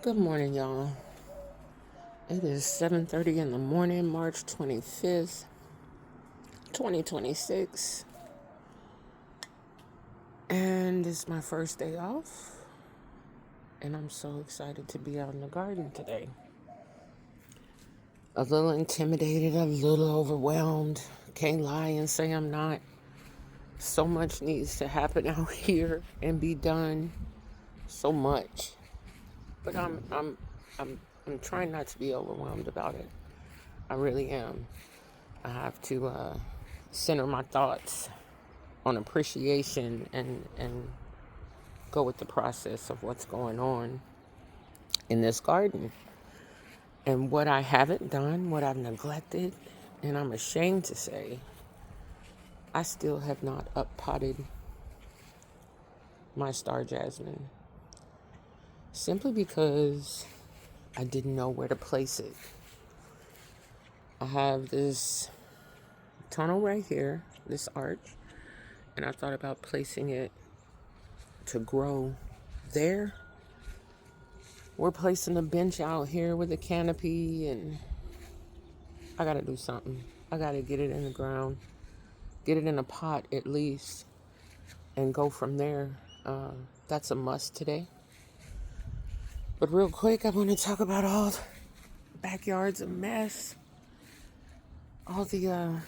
Good morning, y'all. It is 7:30 in the morning, March 25th, 2026. And it's my first day off. And I'm so excited to be out in the garden today. A little intimidated, a little overwhelmed. Can't lie and say I'm not. So much needs to happen out here and be done. So much. But I'm trying not to be overwhelmed about it. I really am. I have to center my thoughts on appreciation and go with the process of what's going on in this garden and what I haven't done, what I've neglected, and I'm ashamed to say I still have not uppotted my star jasmine simply because I didn't know where to place it. I have this tunnel right here, this arch, and I thought about placing it to grow there. We're placing a bench out here with a canopy, and I gotta do something. I gotta get it in the ground, get it in a pot at least, and go from there. That's a must today. But real quick, I want to talk about all the backyard's a mess. All the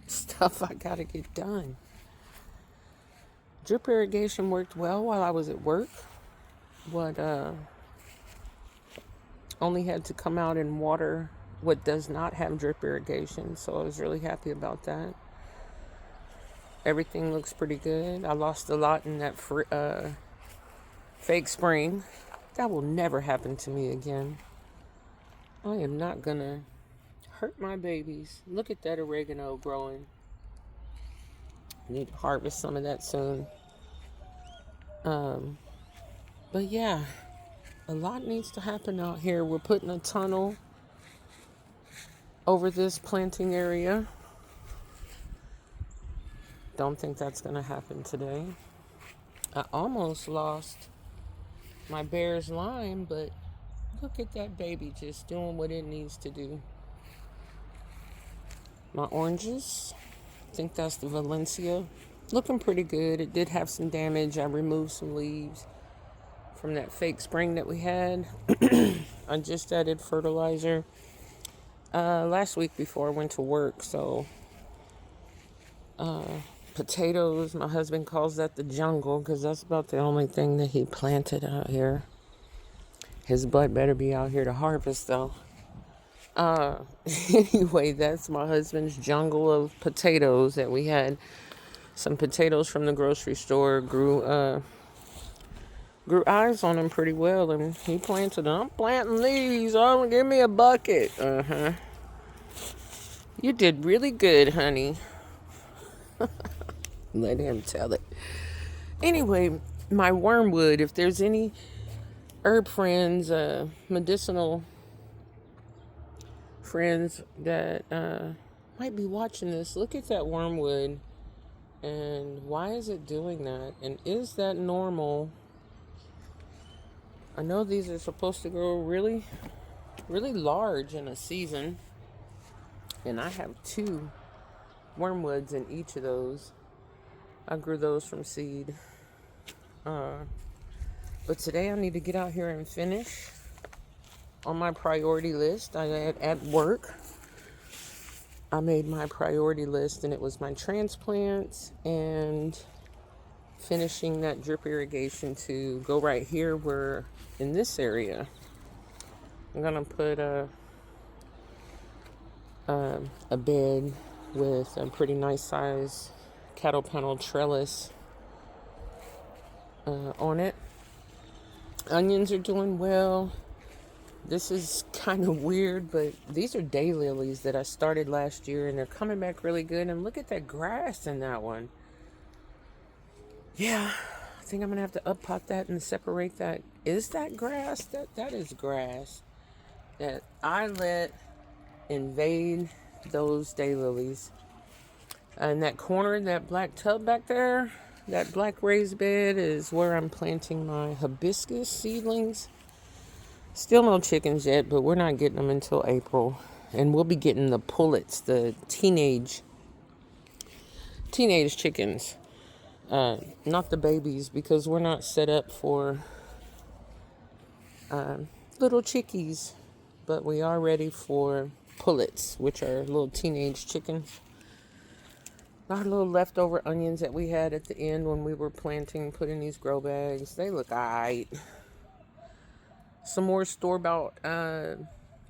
stuff I gotta get done. Drip irrigation worked well while I was at work. What only had to come out and water what does not have drip irrigation, so I was really happy about that. Everything looks pretty good. I lost a lot in that fake spring. That will never happen to me again. I am not gonna hurt my babies. Look at that oregano growing. Need to harvest some of that soon. But yeah, a lot needs to happen out here. We're putting a tunnel over this planting area. Don't think that's gonna happen today. I almost lost my bear's lime, but look at that baby just doing what it needs to do. My oranges, I think that's the Valencia, looking pretty good. It did have some damage. I removed some leaves from that fake spring that we had. I just added fertilizer last week before I went to work. So potatoes, my husband calls that the jungle because that's about the only thing that he planted out here. His butt better be out here to harvest though. Anyway, that's my husband's jungle of potatoes that we had. Some potatoes from the grocery store grew eyes on them pretty well, and he planted them. I'm planting these. Oh, give me a bucket. You did really good, honey. Let him tell it. Anyway, my wormwood. If there's any herb friends, medicinal friends that might be watching this, look at that wormwood. And why is it doing that? And is that normal? I know these are supposed to grow really, really large in a season. And I have 2 wormwoods in each of those. I grew those from seed. But today I need to get out here and finish on my priority list. I had at work. I made my priority list, and it was my transplants and finishing that drip irrigation to go right here where in this area I'm gonna put a bed with a pretty nice size cattle panel trellis on it. Onions are doing well. This is kind of weird, but these are daylilies that I started last year, and they're coming back really good. And look at that grass in that one. Yeah, I think I'm gonna have to uppot that and separate that. Is that grass? That is grass that I let invade those daylilies. And that corner, that black tub back there, That black raised bed is where I'm planting my hibiscus seedlings. Still no chickens yet, but we're not getting them until April. And we'll be getting the pullets, the teenage chickens. Not the babies, because we're not set up for little chickies. But we are ready for pullets, which are little teenage chickens. Our little leftover onions that we had at the end when we were planting, put in these grow bags. They look alright. Some more store-bought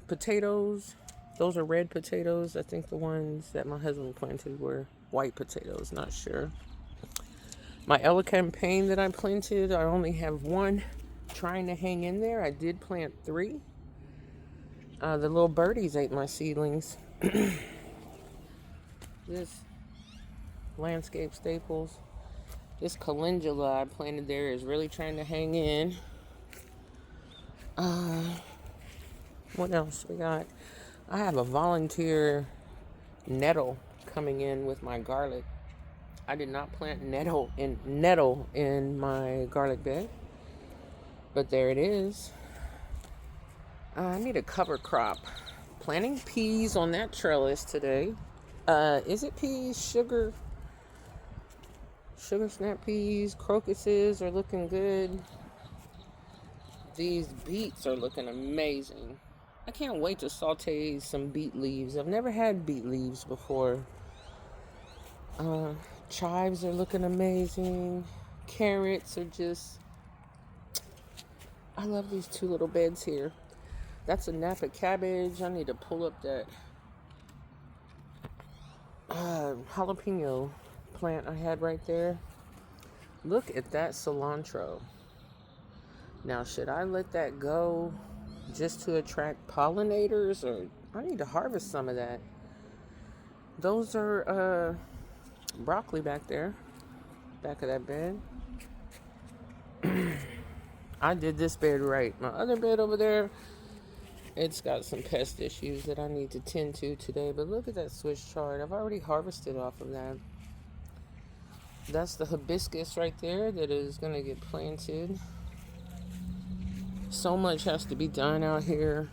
potatoes. Those are red potatoes. I think the ones that my husband planted were white potatoes. Not sure. My elecampane that I planted, I only have one trying to hang in there. I did plant 3. The little birdies ate my seedlings. This landscape staples. This calendula I planted there is really trying to hang in. What else we got? I have a volunteer nettle coming in with my garlic. I did not plant nettle in my garlic bed, but there it is. I need a cover crop. Planting peas on that trellis today. Is it peas? Sugar snap peas, crocuses are looking good. These beets are looking amazing. I can't wait to saute some beet leaves. I've never had beet leaves before. Chives are looking amazing. Carrots are just... I love these 2 little beds here. That's a Napa cabbage. I need to pull up that jalapeno plant I had right there. Look at that cilantro. Now, should I let that go just to attract pollinators, or I need to harvest some of that? Those are broccoli back there, back of that bed. I did this bed right. My other bed over there, it's got some pest issues that I need to tend to today. But look at that Swiss chard. I've already harvested off of that. That's the hibiscus right there that is going to get planted. So much has to be done out here.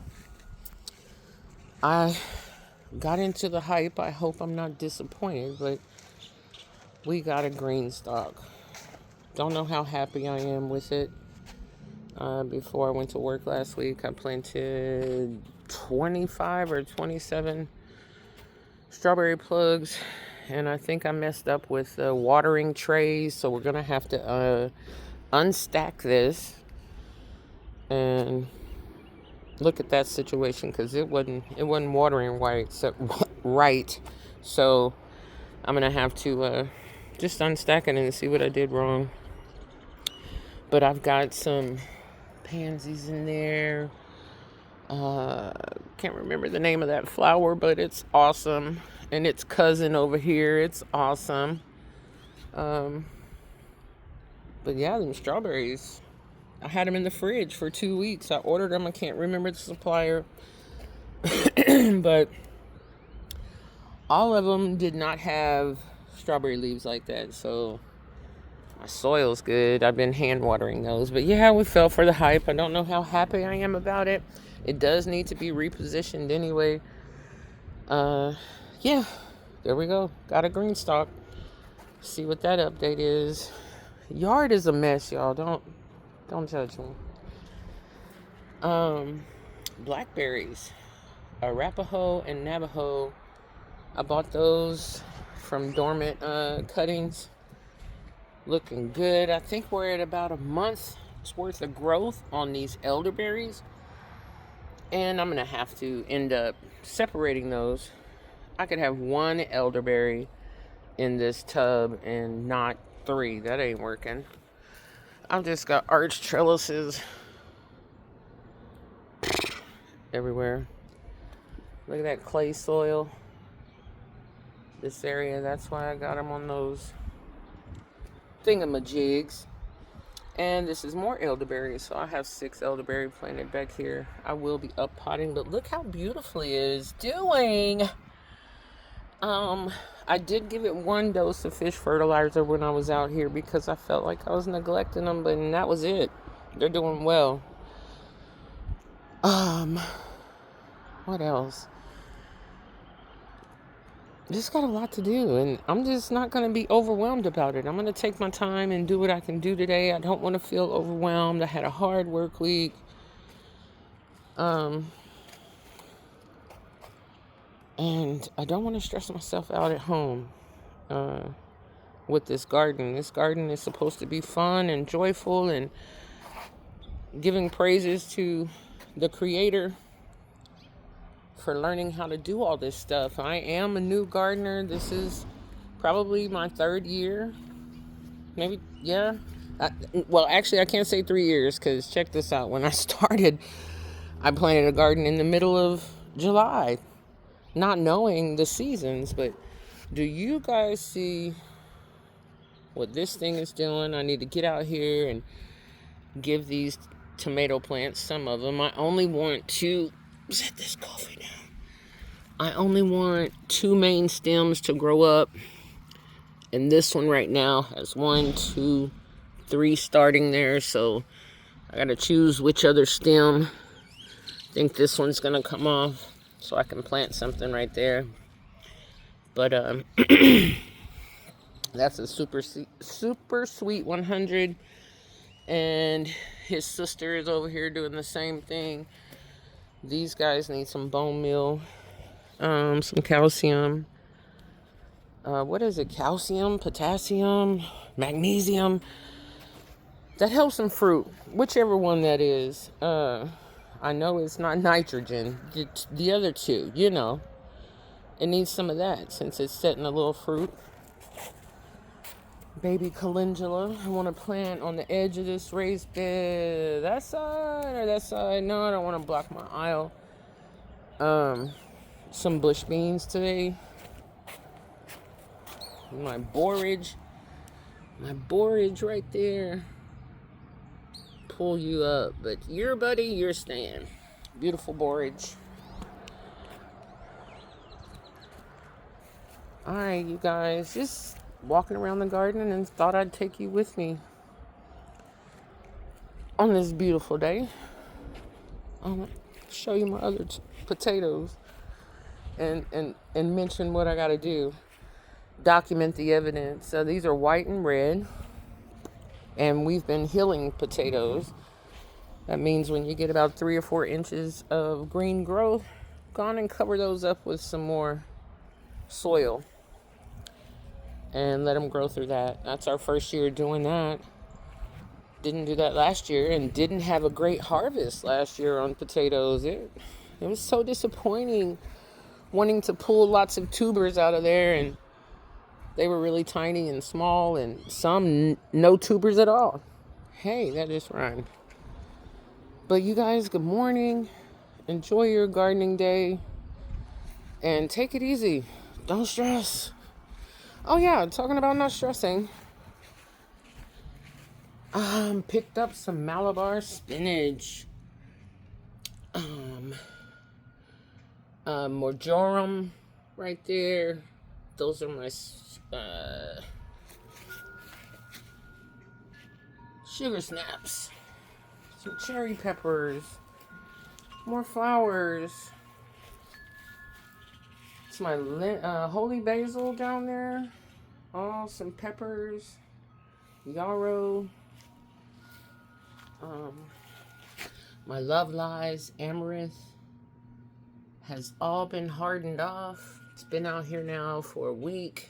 I got into the hype. I hope I'm not disappointed, but we got a green stalk. Don't know how happy I am with it. Before I went to work last week, I planted 25 or 27 strawberry plugs, and I think I messed up with the watering trays, so we're gonna have to unstack this and look at that situation, because it wasn't watering right. So I'm gonna have to just unstack it and see what I did wrong. But I've got some pansies in there. Can't remember the name of that flower, but it's awesome. And its cousin over here, it's awesome. But yeah, them strawberries, I had them in the fridge for 2 weeks. I ordered them. I can't remember the supplier. But all of them did not have strawberry leaves like that. So my soil's good. I've been hand watering those. But yeah, we fell for the hype. I don't know how happy I am about it. It does need to be repositioned anyway. Yeah, there we go. Got a green stalk. See what that update is. Yard is a mess, y'all. Don't judge me. Blackberries, Arapaho and Navajo. I bought those from dormant cuttings. Looking good. I think we're at about a month's worth of growth on these elderberries, and I'm gonna have to end up separating those. I could have 1 elderberry in this tub and not 3. That ain't working. I've just got arch trellises everywhere. Look at that clay soil. This area, that's why I got them on those thingamajigs. And this is more elderberry, so I have 6 elderberry planted back here. I will be up potting, but look how beautifully it is doing. I did give it one dose of fish fertilizer when I was out here because I felt like I was neglecting them, but that was it. They're doing well. Um, what else? Just got a lot to do, and I'm just not going to be overwhelmed about it. I'm going to take my time and do what I can do today. I don't want to feel overwhelmed. I had a hard work week. And I don't want to stress myself out at home with this garden. This garden is supposed to be fun and joyful and giving praises to the Creator for learning how to do all this stuff. I am a new gardener. This is probably my 3rd year. Maybe, yeah. Well, actually, I can't say 3 years because check this out. When I started, I planted a garden in the middle of July, not knowing the seasons. But do you guys see what this thing is doing? I need to get out here and give these tomato plants, some of them. I only want to set this coffee down. I only want 2 main stems to grow up. And this one right now has 1, 2, 3 starting there. So I got to choose which other stem. I think this one's going to come off so I can plant something right there. But that's a super sweet 100. And his sister is over here doing the same thing. These guys need some bone meal, some calcium. What is it? Calcium, potassium, magnesium. That helps in fruit, whichever one that is. I know it's not nitrogen. The other two, it needs some of that since it's setting a little fruit. Baby calendula. I want to plant on the edge of this raised bed. That side or that side? No, I don't want to block my aisle. Some bush beans today. My borage right there. Pull you up, but you're staying. Beautiful borage. All right, you guys, just walking around the garden and thought I'd take you with me on this beautiful day. I'll show you my other potatoes and mention what I got to do. Document the evidence. So these are white and red, and we've been hilling potatoes. That means when you get about 3 or 4 inches of green growth, go on and cover those up with some more soil and let them grow through that. That's our first year doing that. Didn't do that last year and didn't have a great harvest last year on potatoes. It was so disappointing, wanting to pull lots of tubers out of there, and they were really tiny and small, and some no tubers at all. Hey, that just rhymed. But you guys, good morning. Enjoy your gardening day. And take it easy. Don't stress. Oh yeah, talking about not stressing. Picked up some Malabar spinach. Marjoram right there. Those are my sugar snaps. Some cherry peppers. More flowers. It's my holy basil down there. Oh, some peppers. Yarrow. My love lies amaranth has all been hardened off. It's been out here now for a week.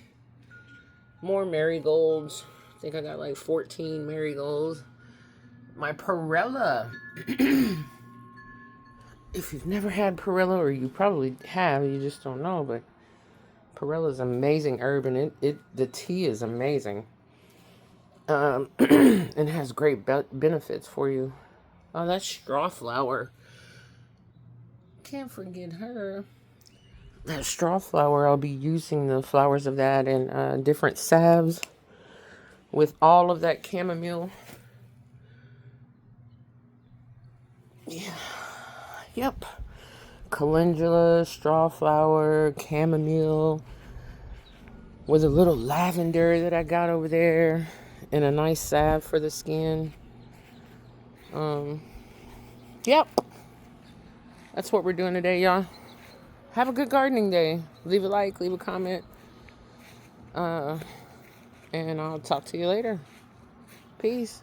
More marigolds. I think I got like 14 marigolds. My perilla. If you've never had perilla, or you probably have, you just don't know, but perilla is amazing herb, and the tea is amazing. And has great benefits for you. Oh, that's straw flower. Can't forget her. That straw flower, I'll be using the flowers of that in different salves with all of that chamomile. Yeah. Yep. Calendula, straw flower, chamomile. with a little lavender that I got over there and a nice salve for the skin. Yep, that's what we're doing today, y'all. Have a good gardening day. Leave a like, leave a comment, and I'll talk to you later. Peace.